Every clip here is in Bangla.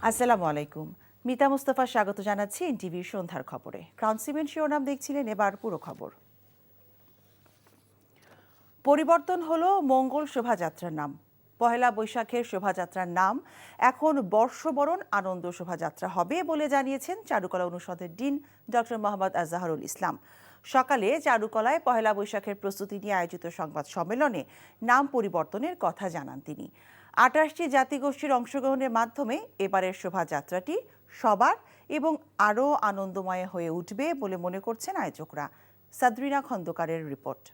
আসসালামু আলাইকুম। মিতা মুস্তাফা স্বাগত জানাচ্ছি এনটিভির সন্ধ্যার খবরে। ক্রাউন সিমেন্ট শিরোনাম দেখছিলেন, এবার পুরো খবর। পরিবর্তন হলো মঙ্গল শোভাযাত্রার নাম। পহেলা বৈশাখের শোভাযাত্রার নাম এখন বর্ষবরণ আনন্দ শোভাযাত্রা হবে বলে জানিয়েছেন চারুকলা অনুষদের ডিন ডক্টর মোহাম্মদ আজহারুল ইসলাম। সকালে চারুকলায় পহেলা বৈশাখের প্রস্তুতি নিয়ে আয়োজিত সংবাদ সম্মেলনে নাম পরিবর্তনের কথা জানান তিনি। ২৮টি জাতিগোষ্ঠীর অংশগ্রহণের মাধ্যমে এবারের শোভাযাত্রাটি সবার এবং আরও আনন্দময় হয়ে উঠবে বলে মনে করছেন আয়োজকরা। সাদরিনা খন্দকারের রিপোর্ট।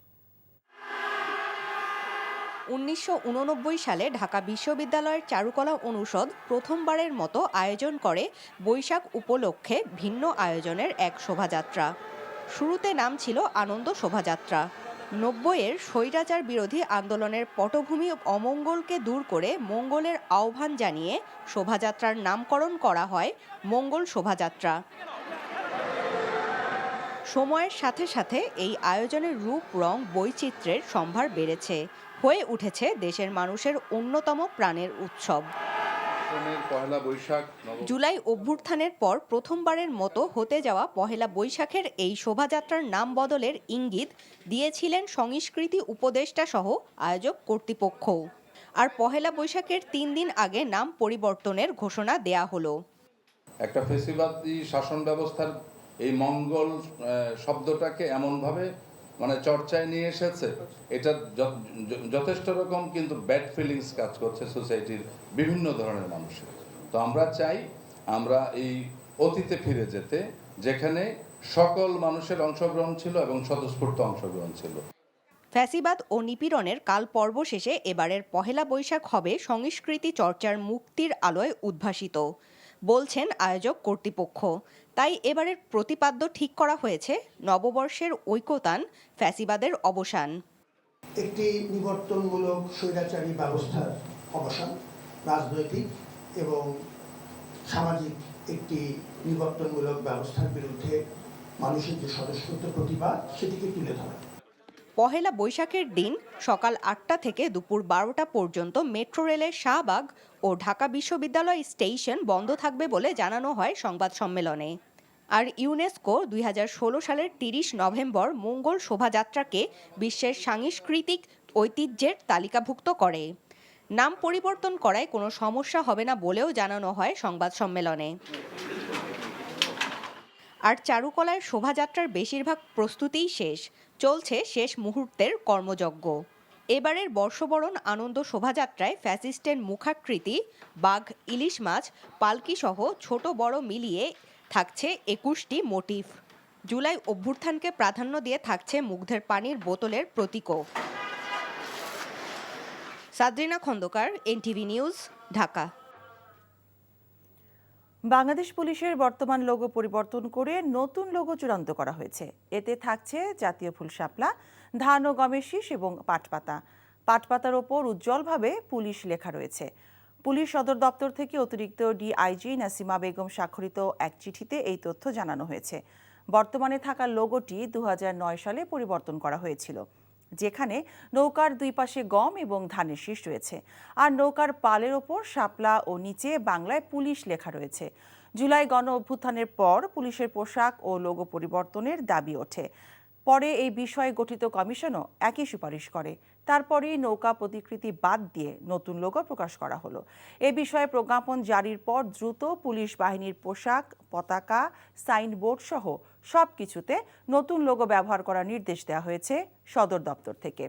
১৯৮৯ সালে ঢাকা বিশ্ববিদ্যালয়ের চারুকলা অনুষদ প্রথমবারের মতো আয়োজন করে বৈশাখ উপলক্ষে ভিন্ন আয়োজনের এক শোভাযাত্রা। শুরুতে নাম ছিল আনন্দ শোভাযাত্রা। ৯০-এর স্বৈরাচার বিরোধী আন্দোলনের পটভূমি অমঙ্গলকে দূর করে মঙ্গলের আহ্বান জানিয়ে শোভাযাত্রার নামকরণ করা হয় মঙ্গল শোভাযাত্রা। সময়ের সাথে সাথে এই আয়োজনের রূপ, রং, বৈচিত্র্যের সম্ভার বেড়েছে, হয়ে উঠেছে দেশের মানুষের অন্যতম প্রাণের উৎসব। জুলাই অভ্যুত্থানের পর প্রথমবারের মতো হতে যাওয়া পহেলা বৈশাখের এই শোভাযাত্রার নাম বদলের ইঙ্গিত দিয়েছিলেন সংস্কৃতি উপদেষ্টা সহ আয়োজক কর্তৃপক্ষ। আর পহেলা বৈশাখের ৩ দিন আগে নাম পরিবর্তনের ঘোষণা দেয়া হলো। একটা ফেসিবাদী শাসন ব্যবস্থার এই মঙ্গল শব্দটাকে এমনভাবে চর্চায় নিয়ে এসেছে, এটা যথেষ্ট রকম কিন্তু ব্যাড ফিলিংস কাজ করছে সোসাইটির বিভিন্ন ধরনের মানুষের। তো আমরা চাই আমরা এই অতীতে ফিরে যেতে, যেখানে সকল মানুষের অংশগ্রহণ ছিল এবং স্বতঃস্ফূর্ত অংশগ্রহণ ছিল। ফ্যাসিবাদ ও নিপীড়নের কাল পর্ব শেষে এবারের পহেলা বৈশাখ হবে সংস্কৃতি চর্চার মুক্তির আলোয় উদ্ভাসিত, বলছেন আয়োজক কর্তৃপক্ষ। তাই এবারের প্রতিপাদ্য ঠিক করা হয়েছে নববর্ষের ঐকতান, ফ্যাসিবাদের অবসান। একটি নিবর্তনমূলক স্বৈরাচারী ব্যবস্থার অবসান, রাজনৈতিক এবং সামাজিক একটি নিবর্তনমূলক ব্যবস্থার বিরুদ্ধে মানুষের যে স্বতঃস্ফূর্ত প্রতিবাদ, সেটিকে তুলে ধরা। পহেলা বৈশাখের দিন সকাল ৮টা থেকে দুপুর ১২টা পর্যন্ত মেট্রো রেলের শাহবাগ ও ঢাকা বিশ্ববিদ্যালয় স্টেশন বন্ধ থাকবে বলে জানানো হয় সংবাদ সম্মেলনে। আর ইউনেস্কো ২০১৬ সালের ৩০ নভেম্বর মঙ্গল শোভাযাত্রাকে বিশ্বের সাংস্কৃতিক ঐতিহ্যের তালিকাভুক্ত করে। নাম পরিবর্তন করায় কোনো সমস্যা হবে না বলেও জানানো হয় সংবাদ সম্মেলনে। আর চারুকলার শোভাযাত্রার বেশিরভাগ প্রস্তুতিই শেষ, চলছে শেষ মুহূর্তের কর্মযজ্ঞ। এবারের বর্ষবরণ আনন্দ শোভাযাত্রায় ফ্যাসিস্টের মুখাকৃতি, বাঘ, ইলিশ মাছ, পালকি সহ ছোট বড় মিলিয়ে থাকছে ২১টি মোটিফ। জুলাই অভ্যুত্থানকে প্রাধান্য দিয়ে থাকছে মুগ্ধের পানির বোতলের প্রতীকও। সাদরিনা খন্দকার, এনটিভি নিউজ, ঢাকা। বাংলাদেশ পুলিশের বর্তমান লোগো পরিবর্তন করে নতুন লোগো চূড়ান্ত করা হয়েছে। এতে থাকছে জাতীয় ফুল শাপলা, ধান ও গমের শীষ এবং পাটপাতা। পাটপাতার ওপর উজ্জ্বলভাবে পুলিশ লেখা রয়েছে। পুলিশ সদর দপ্তর থেকে অতিরিক্ত ডিআইজি নাসিমা বেগম স্বাক্ষরিত এক চিঠিতে এই তথ্য জানানো হয়েছে। বর্তমানে থাকা লোগোটি ২০০৯ সালে পরিবর্তন করা হয়েছিল, যেখানে নৌকার দুই পাশে গম এবং ধানের শীষ রয়েছে, আর নৌকার পালের ওপর শাপলা ও নিচে বাংলায় পুলিশ লেখা রয়েছে। জুলাই গণ অভ্যুত্থানের পর পুলিশের পোশাক ও লোগো পরিবর্তনের দাবি ওঠে। পরে এই বিষয়ে গঠিত কমিশনও একই সুপারিশ করে। তারপরেই নৌকা প্রতিকৃতি বাদ দিয়ে নতুন লোগো প্রকাশ করা হলো। এ বিষয়ে প্রজ্ঞাপন জারির পর দ্রুত পুলিশ বাহিনীর পোশাক, পতাকা, সাইনবোর্ড সহ সবকিছুতে নতুন লোগো ব্যবহার করার নির্দেশ দেওয়া হয়েছে সদর দপ্তর থেকে।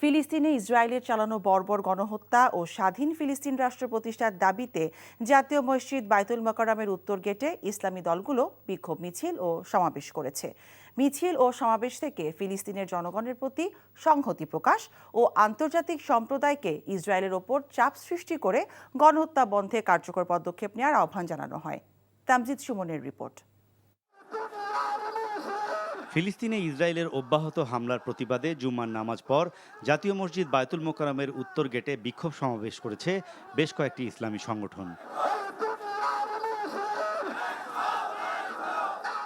ফিলিস্তিনে ইসরায়েলের চালানো বর্বর গণহত্যা ও স্বাধীন ফিলিস্তিন রাষ্ট্র প্রতিষ্ঠার দাবিতে জাতীয় মসজিদ বায়তুল মোকাররমের উত্তর গেটে ইসলামী দলগুলো বিক্ষোভ মিছিল ও সমাবেশ করেছে। মিছিল ও সমাবেশ থেকে ফিলিস্তিনের জনগণের প্রতি সংহতি প্রকাশ ও আন্তর্জাতিক সম্প্রদায়কে ইসরায়েলের ওপর চাপ সৃষ্টি করে গণহত্যা বন্ধে কার্যকর পদক্ষেপ নেওয়ার আহ্বান জানানো হয়। তামজিদ সুমনের রিপোর্ট। ফিলিস্তিনে ইসরায়েলের অব্যাহত হামলার প্রতিবাদে জুম্মার নামাজ পর জাতীয় মসজিদ বায়তুল মোকাররমের উত্তর গেটে বিক্ষোভ সমাবেশ করেছে বেশ কয়েকটি ইসলামী সংগঠন।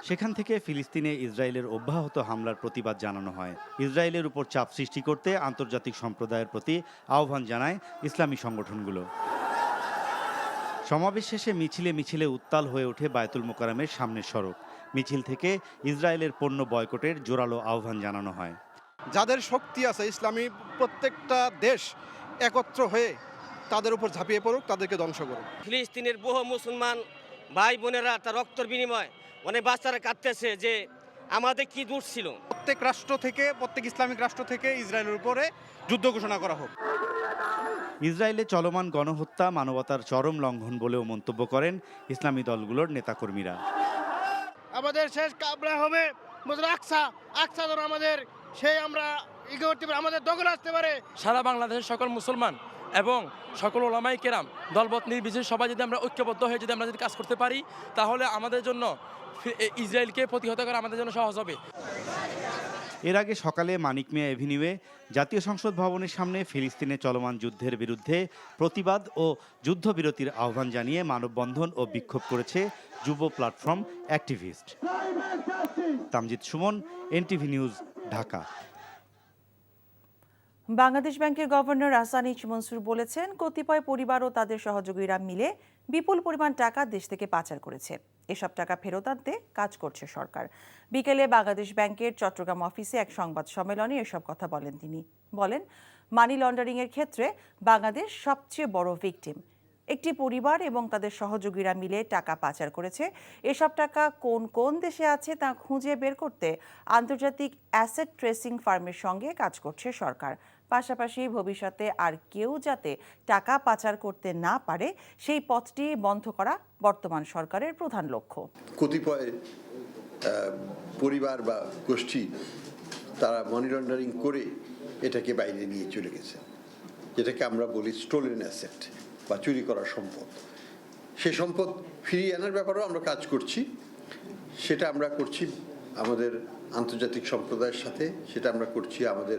সেখান থেকে ফিলিস্তিনে ইসরায়েলের অব্যাহত হামলার প্রতিবাদ জানানো হয়। ইসরায়েলের উপর চাপ সৃষ্টি করতে আন্তর্জাতিক সম্প্রদায়ের প্রতি আহ্বান জানায় ইসলামী সংগঠনগুলো। সমাবেশ শেষে মিছিলে মিছিলে উত্তাল হয়ে ওঠে বায়তুল মোকাররমের সামনের সড়ক। মিছিল থেকে ইসরায়েলের পণ্য বয়কটের জোরালো আহ্বান জানানো হয়। যাদের শক্তি আছে, ইসলামী প্রত্যেকটা দেশ একত্র হয়ে তাদের উপর ঝাঁপিয়ে পড়ুক, তাদেরকে ধ্বংস করুক। ফিলিস্তিনের বহু মুসলমান ভাই বোনেরা তার রক্তের বিনিময় অনেক বাচ্চারা কাঁদতেছে যে আমাদের কি দোষ ছিল। প্রত্যেক ইসলামিক রাষ্ট্র থেকে ইসরায়েলের উপরে যুদ্ধ ঘোষণা করা হোক। ইসরায়েলে চলমান গণহত্যা মানবতার চরম লঙ্ঘন বলেও মন্তব্য করেন ইসলামী দলগুলোর নেতাকর্মীরা। আমাদের শেষ কাবরা হবে আকসা যেন আমাদের সেই আমরা করতে পারে, আমাদের দখল আসতে পারে। সারা বাংলাদেশের সকল মুসলমান এবং সকল ওলামায়ে কেরাম দলবত নির্বিশেষে সবাই যদি আমরা ঐক্যবদ্ধ হয়ে যদি আমরা কাজ করতে পারি, তাহলে আমাদের জন্য ইসরায়েলকে প্রতিহত করা আমাদের জন্য সহজ হবে। এর আগে সকালে মানিক মিয়া এভিনিউয়ে জাতীয় সংসদ ভবনের সামনে ফিলিস্তিনে চলমান যুদ্ধের বিরুদ্ধে প্রতিবাদ ও যুদ্ধবিরতির আহ্বান জানিয়ে মানববন্ধন ও বিক্ষোভ করেছে যুব platform activist. Tamjid Suman, NTV news, Dhaka. Bangladesh ব্যাংকের গভর্নর আহসানিজ মনসুর বলেছেন, কতিপয় পরিবার ও তাদের সহযোগীরা মিলে বিপুল পরিমাণ টাকা দেশ থেকে পাচার করেছে। এসব টাকা ফেরত আনতে কাজ করছে সরকার। বিকেলে বাংলাদেশ ব্যাংকের চট্টগ্রাম অফিসে এক সংবাদ সম্মেলনে এসব কথা বলেন তিনি। বলেন, মানি লন্ডারিংয়ের ক্ষেত্রে বাংলাদেশ সবচেয়ে বড় ভিকটিম। একটি পরিবার এবং তাদের সহযোগীরা মিলে টাকা পাচার করেছে। এসব টাকা কোন কোন দেশে আছে তা খুঁজে বের করতে আন্তর্জাতিক অ্যাসেট ট্রেসিং ফার্মের সঙ্গে কাজ করছে সরকার। পাশাপাশি ভবিষ্যতে আর কেউ যাতে টাকা পাচার করতে না পারে সেই পথটি বন্ধ করা বর্তমান সরকারের প্রধান লক্ষ্য। কতিপয় পরিবার বা গোষ্ঠী তারা মানি লন্ডারিং করে এটাকে বাইরে নিয়ে চলে গেছে, যেটাকে আমরা বলি স্টোলেন অ্যাসেট বা চুরি করা সম্পদ। সেই সম্পদ ফিরিয়ে আনার ব্যাপারেও আমরা কাজ করছি। সেটা আমরা করছি আমাদের আন্তর্জাতিক সম্প্রদায়ের সাথে, সেটা আমরা করছি আমাদের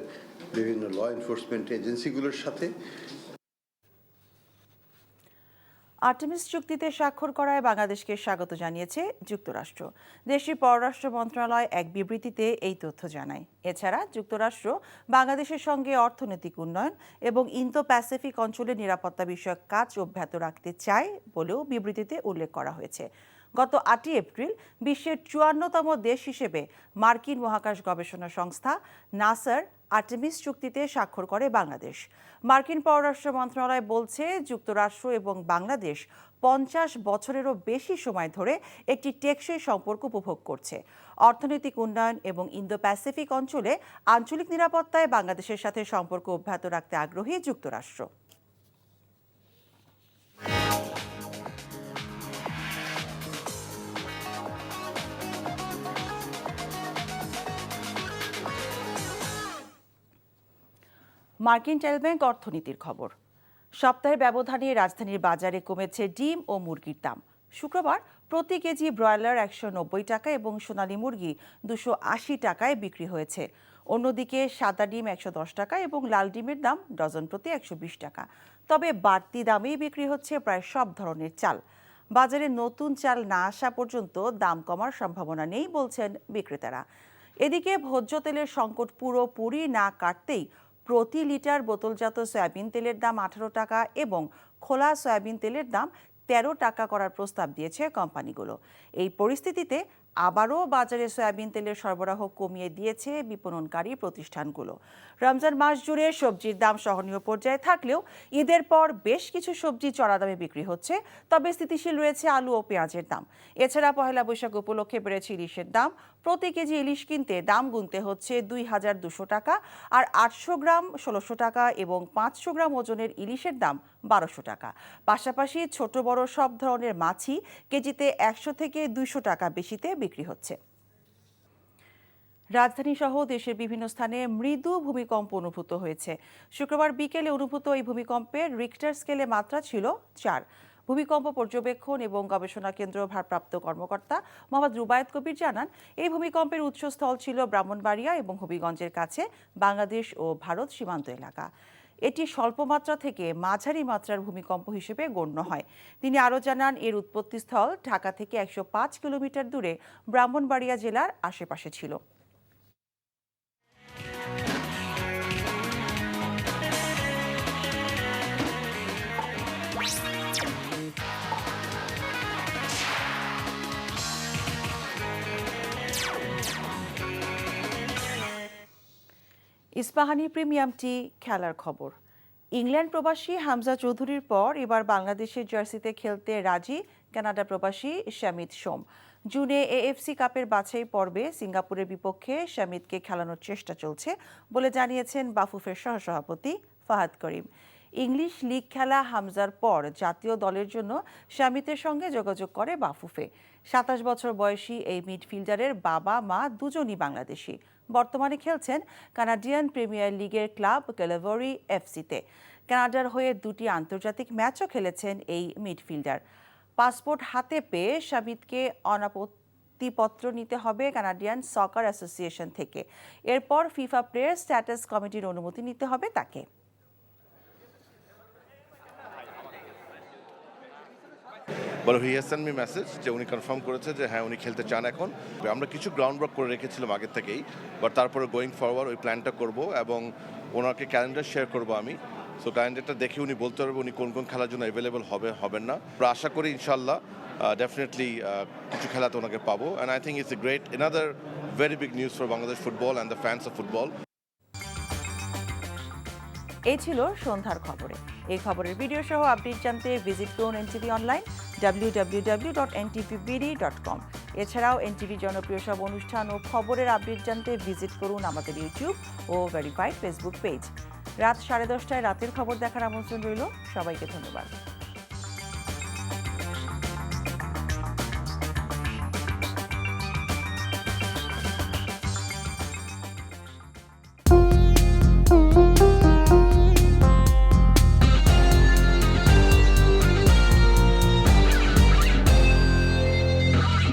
বিভিন্ন ল এনফোর্সমেন্ট এজেন্সিগুলোর সাথে। আর্টেমিস চুক্তিতে স্বাক্ষর করায় বাংলাদেশকে স্বাগত জানিয়েছে যুক্তরাষ্ট্র। দেশটির পররাষ্ট্র মন্ত্রণালয় এক বিবৃতিতে এই তথ্য জানায়। এছাড়া যুক্তরাষ্ট্র বাংলাদেশের সঙ্গে অর্থনৈতিক উন্নয়ন এবং ইন্দো প্যাসিফিক অঞ্চলের নিরাপত্তা বিষয়ক কাজ অব্যাহত রাখতে চায় বলেও বিবৃতিতে উল্লেখ করা হয়েছে। গত 8 এপ্রিল বিশ্বের 54তম দেশ হিসেবে মার্কিন মহাকাশ গবেষণা সংস্থা নাসার আর্টেমিস চুক্তিতে স্বাক্ষর করে বাংলাদেশ। মার্কিন পররাষ্ট্র মন্ত্রণালয় বলছে, যুক্তরাষ্ট্র এবং বাংলাদেশ 50 বছরেরও বেশি সময় ধরে একটি টেকসই সম্পর্ক উপভোগ করছে। অর্থনৈতিক উন্নয়ন এবং ইন্দো প্যাসিফিক অঞ্চলে আঞ্চলিক নিরাপত্তায় বাংলাদেশের সাথে সম্পর্ক অব্যাহত রাখতে আগ্রহী যুক্তরাষ্ট্র। মার্কিন টেলব্যাংক অর্থনীতির খবর। সপ্তাহের ব্যবধানে রাজধানীর বাজারে কমেছে ডিম ও মুরগির দাম। শুক্রবার প্রতি কেজি ব্রয়লার 190 টাকা এবং সোনালী মুরগি 280 টাকায় বিক্রি হয়েছে। অন্যদিকে সাদা ডিম 110 টাকা এবং লাল ডিমের দাম ডজন প্রতি 120 টাকা। তবে বাড়তি দামেই বিক্রি হচ্ছে প্রায় সব ধরনের চাল। বাজারে নতুন চাল না আসা পর্যন্ত দাম কমার সম্ভাবনা নেই বলছেন বিক্রেতারা। এদিকে ভোজ্য তেলের সংকট পুরোপুরি না কাটতেই প্রতি লিটার বোতলজাত সয়াবিন তেলের দাম 18 টাকা এবং খোলা সয়াবিন তেলের দাম 13 টাকা করার প্রস্তাব দিয়েছে কোম্পানিগুলো। এই পরিস্থিতিতে আবারও বাজারে সয়াবিন তেলের সরবরাহ কমিয়ে দিয়েছে বিপণনকারী প্রতিষ্ঠানগুলো। রমজান মাস জুড়ে সবজির দাম সহনীয় পর্যায়ে থাকলেও ঈদের পর বেশ কিছু সবজি চড়া দামে বিক্রি হচ্ছে। তবে স্থিতিশীল রয়েছে আলু ও পেঁয়াজের দাম। এছাড়া পহেলা বৈশাখ উপলক্ষে বেড়েছে ইলিশের দাম। প্রতি কেজি ইলিশ কিনতে দাম গুনতে হচ্ছে 2200 টাকা, আর 800 গ্রাম 1600 টাকা এবং 500 গ্রাম ওজনের ইলিশের দাম 1200 টাকা। পাশাপাশি ছোট বড় সব ধরনের মাছই কেজিতে 100 থেকে 200 টাকা বেশিতে বিক্রি হচ্ছে। রাজধানী সহ দেশের বিভিন্ন স্থানে মৃদু ভূমিকম্প অনুভূত হয়েছে। শুক্রবার বিকেলে অনুভূত এই ভূমিকম্পের রিক্টার স্কেলে মাত্রা ছিল 4। ভূমিকম্প পর্যবেক্ষণ এবং গবেষণা কেন্দ্র ভারপ্রাপ্ত কর্মকর্তা মোহাম্মদ রুবায়েত কবির জানান, এই ভূমিকম্পের উৎসস্থল ছিল ব্রাহ্মণবাড়িয়া এবং হবিগঞ্জের কাছে বাংলাদেশ ও ভারত সীমান্ত এলাকা। এটি স্বল্প মাত্রা থেকে মাঝারি মাত্রার ভূমিকম্প হিসেবে গণ্য হয়। তিনি আরও জানান, এর উৎপত্তিস্থল ঢাকা থেকে 105 কিলোমিটার দূরে ব্রাহ্মণবাড়িয়া জেলার আশেপাশে ছিল। ইস্পাহানি প্রিমিয়ামটি খেলার খবর। ইংল্যান্ড প্রবাসী হামজা চৌধুরীর পর এবার বাংলাদেশের জার্সিতে খেলতে রাজি কানাডা প্রবাসী শামিত সোম। জুনে এএফসি কাপের বাছাই পর্বে সিঙ্গাপুরের বিপক্ষে শামিতকে খেলানোর চেষ্টা চলছে বলে জানিয়েছেন বাফুফের সহসভাপতি ফাহাদ করিম। ইংলিশ লিগ খেলা হামজার পর জাতীয় দলের জন্য শামিতের সঙ্গে যোগাযোগ করে বাফুফে। ২৭ বছর বয়সী এই মিডফিল্ডারের বাবা মা দুজনই বাংলাদেশি। বর্তমানে খেলছেন কানাডিয়ান প্রিমিয়ার লিগের ক্লাব ক্যালাভারি এফসিতে। কানাডার হয়ে 2টি আন্তর্জাতিক ম্যাচও খেলেছেন এই মিডফিল্ডার। পাসপোর্ট হাতে পেয়ে শামিতকে অনাপত্তিপত্র নিতে হবে কানাডিয়ান সকার অ্যাসোসিয়েশন থেকে। এরপর ফিফা প্লেয়ার স্ট্যাটাস কমিটির অনুমতি নিতে হবে তাকে। বলে he has send me message যে উনি কনফার্ম করেছে যে হ্যাঁ উনি খেলতে চান এখন। আমরা কিছু গ্রাউন্ড ওয়ার্ক করে রেখেছিলাম আগে থেকেই, বাট তারপরে গোয়িং ফরওয়ার্ড ওই প্ল্যানটা করব এবং ওনাকে ক্যালেন্ডার শেয়ার করব আমি। সো ক্যালেন্ডারটা দেখে উনি বলতে পারবে উনি কোন কোন খেলার জন্য অ্যাভেলেবল হবেন না। আমরা আশা করি ইনশাল্লাহ ডেফিনেটলি কিছু খেলাতে ওনাকে পাবো। And I think it's a great another very big news for Bangladesh football and the fans of football. এই ছিল সন্ধ্যার খবরে। এই খবরের ভিডিও সহ আপডেট জানতে ভিজিট করুন এনটিভি অনলাইন www.ntvbd.com। এছাড়াও এনটিভি জনপ্রিয় সব অনুষ্ঠান ও খবরের আপডেট জানতে ভিজিট করুন আমাদের ইউটিউব ও ভেরিফাইড ফেসবুক পেজ। রাত 10:30টায় রাতের খবর দেখার আমন্ত্রণ রইল। সবাইকে ধন্যবাদ।